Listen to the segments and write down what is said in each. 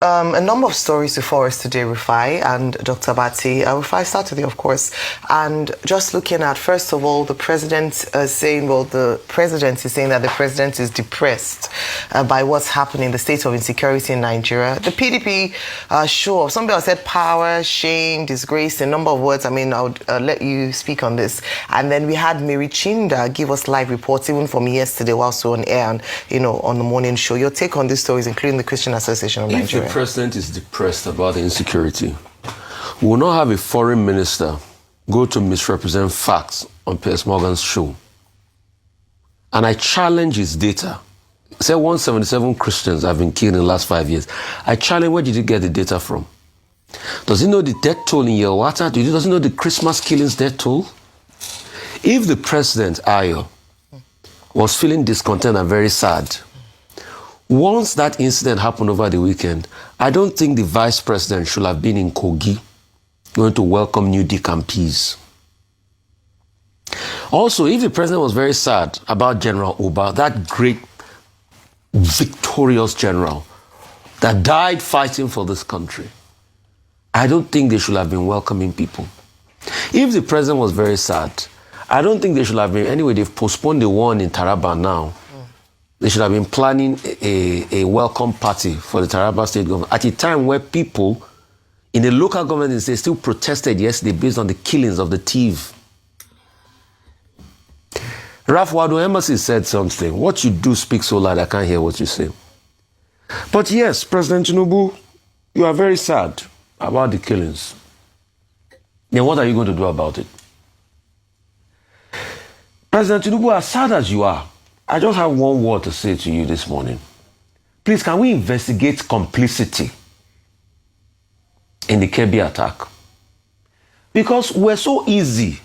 A number of stories before us today, Rufai and Dr. Bati. Rufai, start with you, of course. And just looking at, first of all, the president saying, well, the president is saying that the president is depressed by what's happening, the state of insecurity in Nigeria. The PDP, sure, somebody said power, shame, disgrace, a number of words. I mean, I would let you speak on this. And then we had Mary Chinda give us live reports, even from yesterday whilst we were on air and, you know, on the morning show. Your take on these stories, including the Christian Association of Nigeria. If the president is depressed about the insecurity, we will not have a foreign minister go to misrepresent facts on Piers Morgan's show. And I challenge his data. He said 177 Christians have been killed in the last 5 years. I challenge, where did he get the data from? Does he know the death toll in Yelwata? Does he know the Christmas killings death toll? If the president, Ayo, was feeling discontent and very sad, once that incident happened over the weekend, I don't think the vice president should have been in Kogi going to welcome new decampees. Also, if the president was very sad about General Uba, that great, victorious general that died fighting for this country, I don't think they should have been welcoming people. If the president was very sad, I don't think they should have been. Anyway, they've postponed the one in Taraba now. They should have been planning a welcome party for the Taraba state government at a time where people in the local government they still protested yesterday based on the killings of the thief. Ralph Waldo Emerson said something. What you do speaks so loud, I can't hear what you say. But yes, President Tinubu, you are very sad about the killings. Then what are you going to do about it? President Tinubu, as sad as you are, I just have one word to say to you this morning. Please, can we investigate complicity in the Kebbi attack? Because we're so easy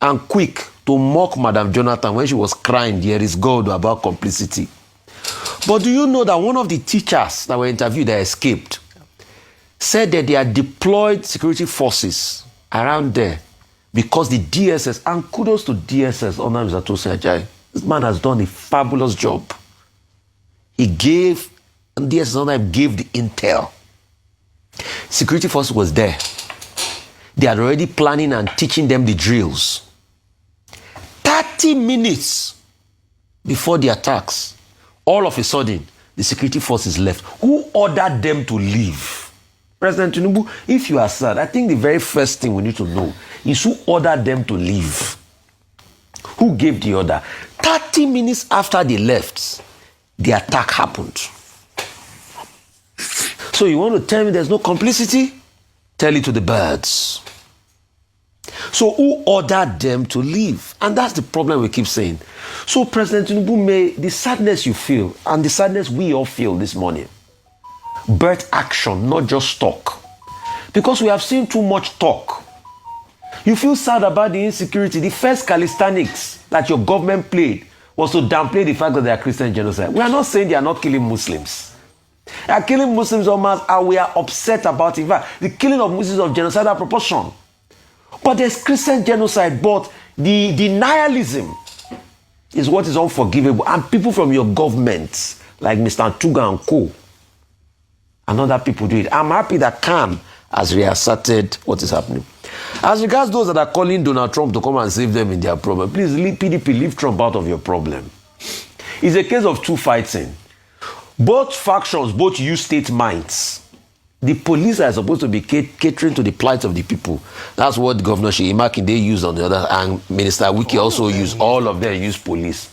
and quick to mock Madam Jonathan when she was crying, "There is God," about complicity. But do you know that one of the teachers that were interviewed that escaped said that they are deployed security forces around there because the DSS, and kudos to DSS, Onam Zatosi Ajayi, this man has done a fabulous job. He gave, and DSS gave the intel. Security force was there. They are already planning and teaching them the drills. 30 minutes before the attacks, all of a sudden, the security forces left. Who ordered them to leave? President Tinubu, if you are sad, I think the very first thing we need to know is who ordered them to leave. Who gave the order? 30 minutes after they left, the attack happened. So you want to tell me there's no complicity? Tell it to the birds. So who ordered them to leave? And that's the problem we keep saying. So President Tinubu, may the sadness you feel and the sadness we all feel this morning, birth action, not just talk. Because we have seen too much talk. You feel sad about the insecurity. The first calisthenics that your government played was to downplay the fact that they are Christian genocide. We are not saying they are not killing Muslims. They are killing Muslims almost, and we are upset about it. In fact, the killing of Muslims of genocidal proportion. But there's Christian genocide, but the denialism is what is unforgivable. And people from your government, like Mr. Ntuga and Co., and other people do it. I'm happy that Khan has reasserted what is happening. As regards those that are calling Donald Trump to come and save them in their problem, please leave PDP, leave Trump out of your problem. It's a case of two fighting. Both factions, both use state minds. The police are supposed to be catering to the plight of the people. That's what Governor Seyi Makinde used on the other, and Minister Wike also used. All of them use police.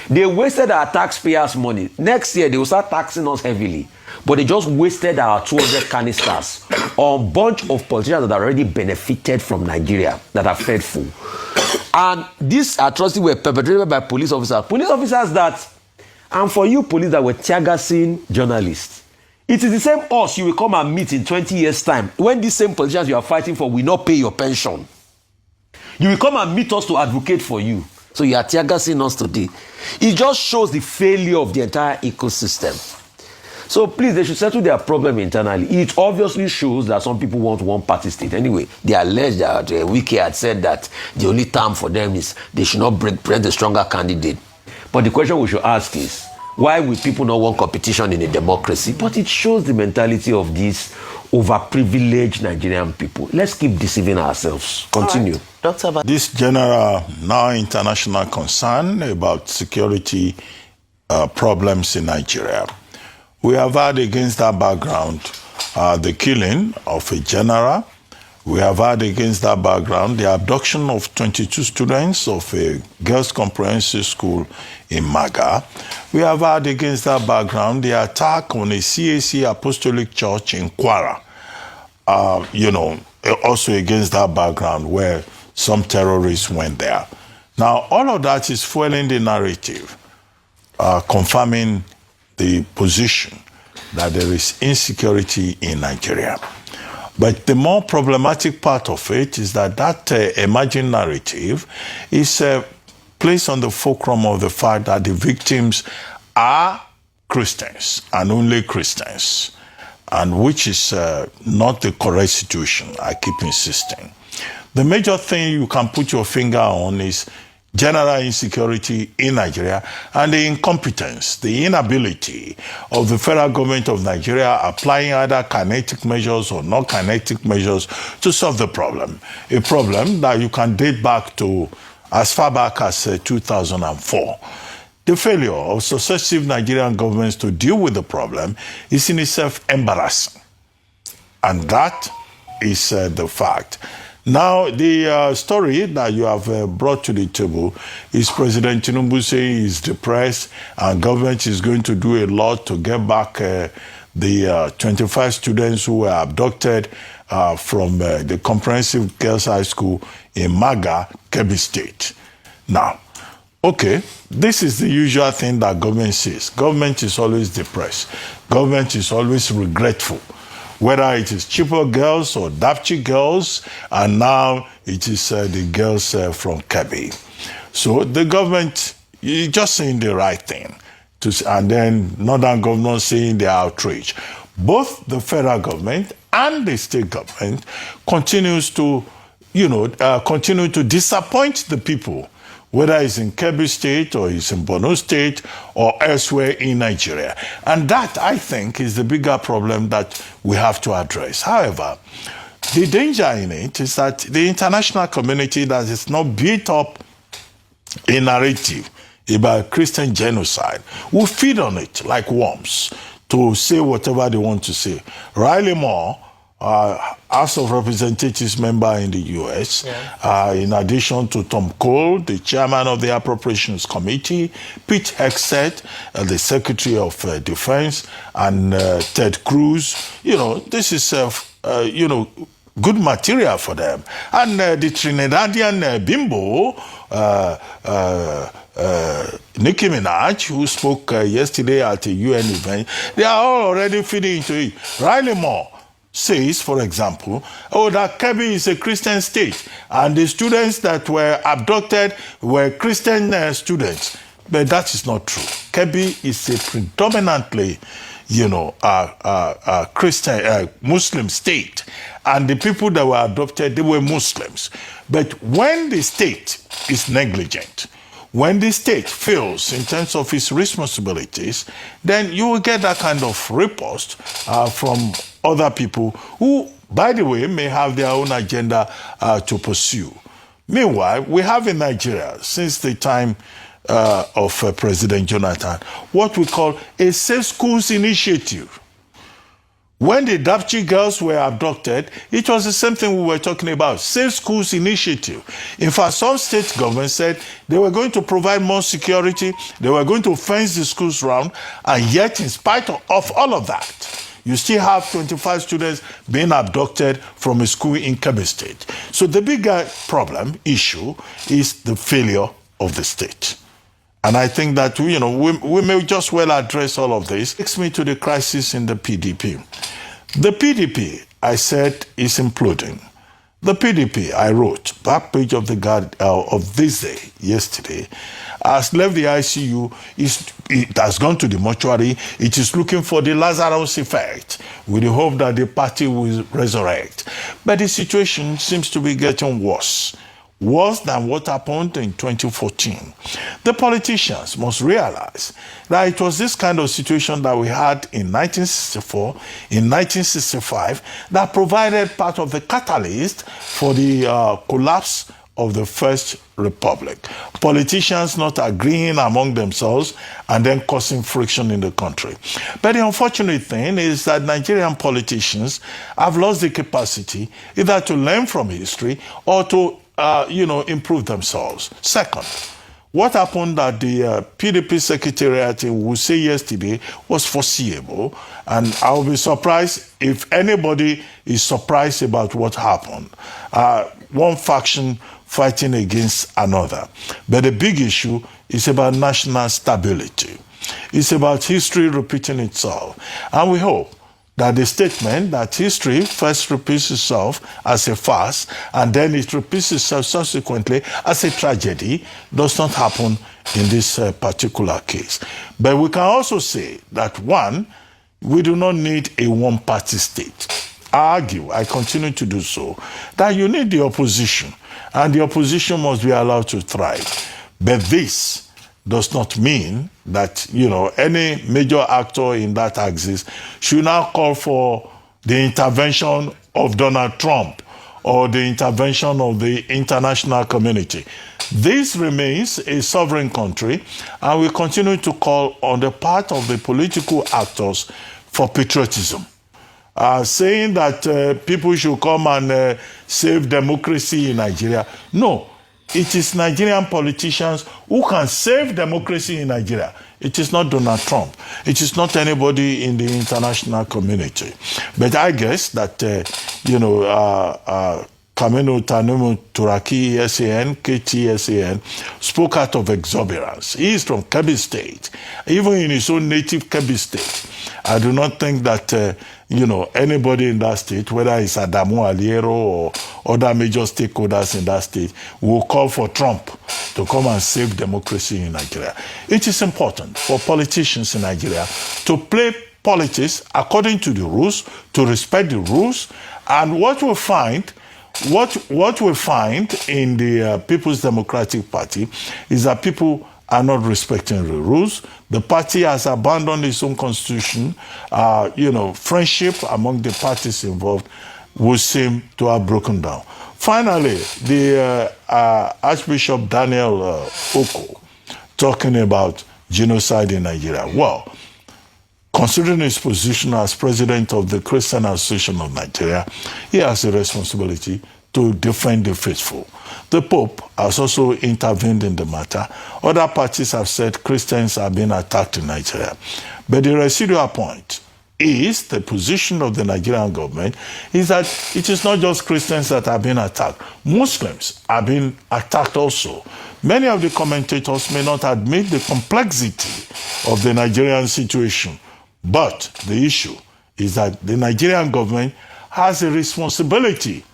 They wasted our taxpayers' money. Next year, they will start taxing us heavily. But they just wasted our 200 canisters on a bunch of politicians that already benefited from Nigeria, that are fed full. And these atrocities were perpetrated by police officers. Police officers that, and for you police that were tear-gassing journalists, it is the same us you will come and meet in 20 years' time when these same politicians you are fighting for will not pay your pension. You will come and meet us to advocate for you. So you are tear-gassing us today. It just shows the failure of the entire ecosystem. So please, they should settle their problem internally. It obviously shows that some people want one-party state. Anyway, they allege that Wike had said that the only term for them is they should not present a stronger candidate. But the question we should ask is, Why will people not want competition in a democracy? But it shows the mentality of these overprivileged Nigerian people. Let's keep deceiving ourselves. Continue. Right. Dr. Abati. This general, now international concern about security problems in Nigeria. We have had against that background the killing of a general. We have had against that background the abduction of 22 students of a girls' comprehensive school in Maga. We have had against that background the attack on a CAC Apostolic Church in Kwara. Also against that background where some terrorists went there. Now, all of that is fueling the narrative, confirming the position that there is insecurity in Nigeria. But the more problematic part of it is that emerging narrative is placed on the fulcrum of the fact that the victims are Christians and only Christians, and which is not the correct situation. I keep insisting. The major thing you can put your finger on is general insecurity in Nigeria and the incompetence, the inability of the federal government of Nigeria applying either kinetic measures or non-kinetic measures to solve the problem. A problem that you can date back to as far back as 2004. The failure of successive Nigerian governments to deal with the problem is in itself embarrassing. And that is the fact. Now, the story that you have brought to the table is President Tinubu saying he's depressed and government is going to do a lot to get back the 25 students who were abducted from the Comprehensive Girls High School in Maga, Kebbi State. Now, okay, this is the usual thing that government says. Government is always depressed. Government is always regretful. Whether it is Chibok girls or Dapchi girls, and now it is the girls from Kebbi. So the government is just saying the right thing, and then northern governors saying they are outraged. Both the federal government and the state government continues to, continue to disappoint the people, whether it's in Kebbi State or it's in Borno State or elsewhere in Nigeria. And that, I think, is the bigger problem that we have to address. However, the danger in it is that the international community that is not built up a narrative about Christian genocide will feed on it like worms to say whatever they want to say. Riley Moore, House of Representatives member in the U.S., in addition to Tom Cole, the chairman of the Appropriations Committee, Pete Hegseth, the Secretary of Defense, and Ted Cruz. This is, good material for them. And the Trinidadian bimbo, Nicki Minaj, who spoke yesterday at a UN event, they are all already feeding into it. Riley Moore says, for example, that Kebbi is a Christian state and the students that were abducted were Christian students. But that is not true. Kebbi is a predominantly, Christian, Muslim state. And the people that were adopted, they were Muslims. But when the state is negligent, when the state fails in terms of its responsibilities, then you will get that kind of riposte from other people who, by the way, may have their own agenda to pursue. Meanwhile, we have in Nigeria, since the time of President Jonathan, what we call a Safe Schools Initiative. When the Dapchi girls were abducted, it was the same thing we were talking about, Safe Schools Initiative. In fact, some state governments said they were going to provide more security, they were going to fence the schools round, and yet in spite of all of that, you still have 25 students being abducted from a school in Kebbi State. So the bigger issue is the failure of the state. And I think that, we may just well address all of this. It takes me to the crisis in the PDP. The PDP, I said, is imploding. The PDP, I wrote, back page of the of this day, yesterday, has left the ICU, it has gone to the mortuary, it is looking for the Lazarus effect, with the hope that the party will resurrect. But the situation seems to be getting worse. worse than what happened in 2014. The politicians must realize that it was this kind of situation that we had in 1964, in 1965, that provided part of the catalyst for the collapse of the First Republic. Politicians not agreeing among themselves and then causing friction in the country. But the unfortunate thing is that Nigerian politicians have lost the capacity either to learn from history or to improve themselves. Second, what happened at the PDP secretariat in Wuse yesterday was foreseeable, and I'll be surprised if anybody is surprised about what happened. One faction fighting against another. But the big issue is about national stability. It's about history repeating itself. And we hope that the statement that history first repeats itself as a farce and then it repeats itself subsequently as a tragedy does not happen in this particular case. But we can also say that, one, we do not need a one-party state. I continue to do so, that you need the opposition, and the opposition must be allowed to thrive. But this does not mean that, any major actor in that axis should now call for the intervention of Donald Trump or the intervention of the international community. This remains a sovereign country, and we continue to call on the part of the political actors for patriotism. Saying that people should come and save democracy in Nigeria. No, it is Nigerian politicians who can save democracy in Nigeria. It is not Donald Trump. It is not anybody in the international community. But I guess that, Kameno Tanumu Turaki SAN, KTSAN, spoke out of exuberance. He is from Kebbi State. Even in his own native Kebbi State, I do not think that, anybody in that state, whether it's Adamu Aliero or other major stakeholders in that state, will call for Trump to come and save democracy in Nigeria. It is important for politicians in Nigeria to play politics according to the rules, to respect the rules, and what we find in the People's Democratic Party is that people are not respecting the rules. The party has abandoned its own constitution. Friendship among the parties involved would seem to have broken down. Finally, the Archbishop Daniel Oko talking about genocide in Nigeria. Well, considering his position as president of the Christian Association of Nigeria, he has a responsibility to defend the faithful. The Pope has also intervened in the matter. Other parties have said Christians are being attacked in Nigeria. But the residual point is the position of the Nigerian government is that it is not just Christians that are being attacked. Muslims are being attacked also. Many of the commentators may not admit the complexity of the Nigerian situation. But the issue is that the Nigerian government has a responsibility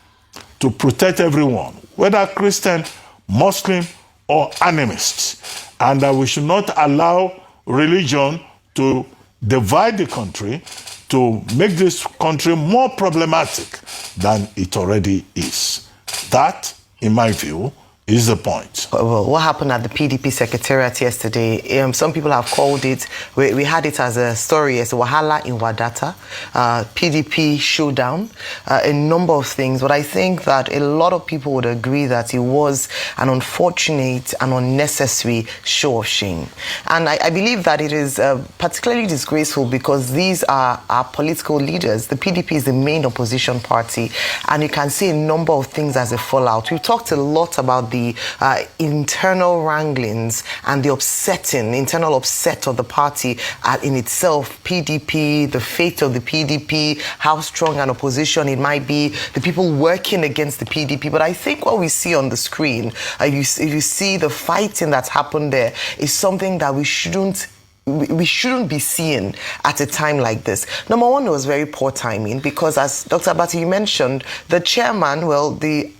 to protect everyone, whether Christian, Muslim, or animists, and that we should not allow religion to divide the country, to make this country more problematic than it already is. That, in my view, is the point. Well, what happened at the PDP secretariat yesterday? Some people have called it, we had it as a story, as Wahala in Wadata, PDP showdown, a number of things. But I think that a lot of people would agree that it was an unfortunate and unnecessary show of shame. And I believe that it is particularly disgraceful because these are our political leaders. The PDP is the main opposition party, and you can see a number of things as a fallout. We've talked a lot about the internal wranglings and the internal upset of the party in itself, PDP, the fate of the PDP, how strong an opposition it might be, the people working against the PDP. But I think what we see on the screen, if you see the fighting that's happened there, is something that we shouldn't be seeing at a time like this. Number one, it was very poor timing because, as Dr. Abati mentioned, the chairman, the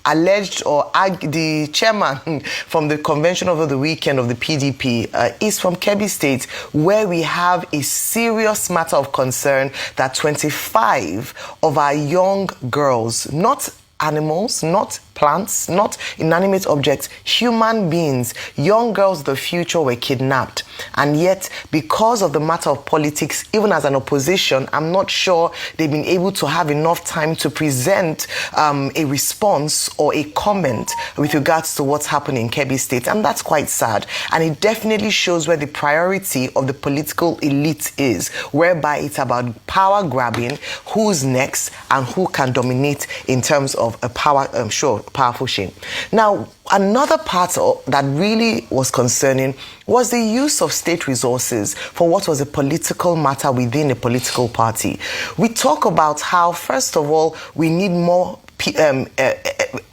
chairman from the convention over the weekend of the PDP is from Kebbi State, where we have a serious matter of concern that 25 of our young girls, not animals, not plants, not inanimate objects, human beings, young girls of the future were kidnapped. And yet, because of the matter of politics, even as an opposition, I'm not sure they've been able to have enough time to present a response or a comment with regards to what's happening in Kebbi State. And that's quite sad. And it definitely shows where the priority of the political elite is, whereby it's about power grabbing, who's next, and who can dominate in terms of a powerful shape. Now, another part that really was concerning was the use of state resources for what was a political matter within a political party. We talk about how, first of all, we need more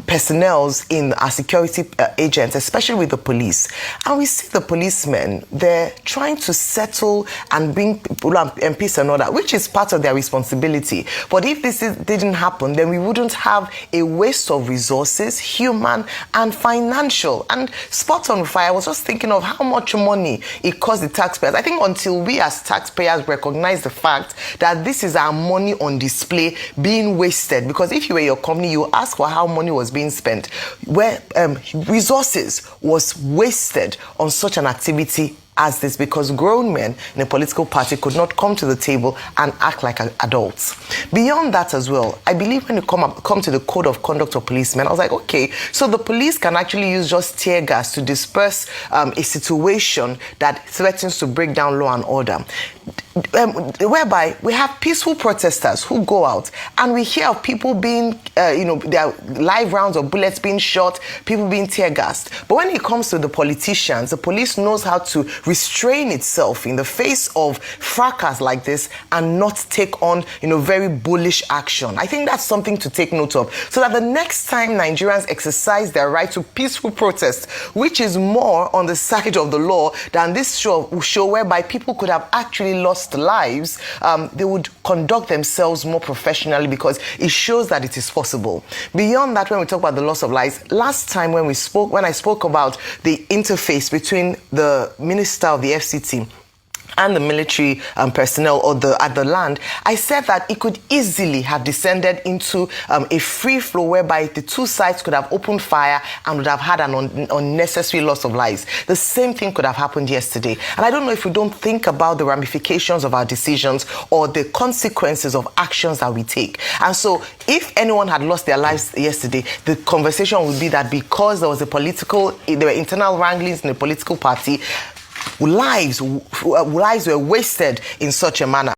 personnel in our security agents, especially with the police. And we see the policemen, they're trying to settle and bring people and peace and order, which is part of their responsibility. But if this didn't happen, then we wouldn't have a waste of resources, human and financial. And spot on fire, I was just thinking of how much money it cost the taxpayers. I think until we as taxpayers recognize the fact that this is our money on display being wasted, because if you were your company, you ask for how money was being spent, where resources was wasted on such an activity as this, because grown men in a political party could not come to the table and act like adults. Beyond that as well, I believe when you come to the code of conduct of policemen, I was like, okay, so the police can actually use just tear gas to disperse a situation that threatens to break down law and order. Whereby we have peaceful protesters who go out, and we hear of people being, their live rounds of bullets being shot, people being tear gassed. But when it comes to the politicians, the police knows how to restrain itself in the face of fracas like this and not take on, very bullish action. I think that's something to take note of, so that the next time Nigerians exercise their right to peaceful protest, which is more on the side of the law than this show whereby people could have actually lost lives, they would conduct themselves more professionally, because it shows that it is possible. Beyond that, when we talk about the loss of lives, last time when I spoke about the interface between the Minister of the FCT and the military personnel at the land, I said that it could easily have descended into a free flow whereby the two sides could have opened fire and would have had an unnecessary loss of lives. The same thing could have happened yesterday. And I don't know if we don't think about the ramifications of our decisions or the consequences of actions that we take. And so if anyone had lost their lives yesterday, the conversation would be that because there were internal wranglings in the political party, lives were wasted in such a manner.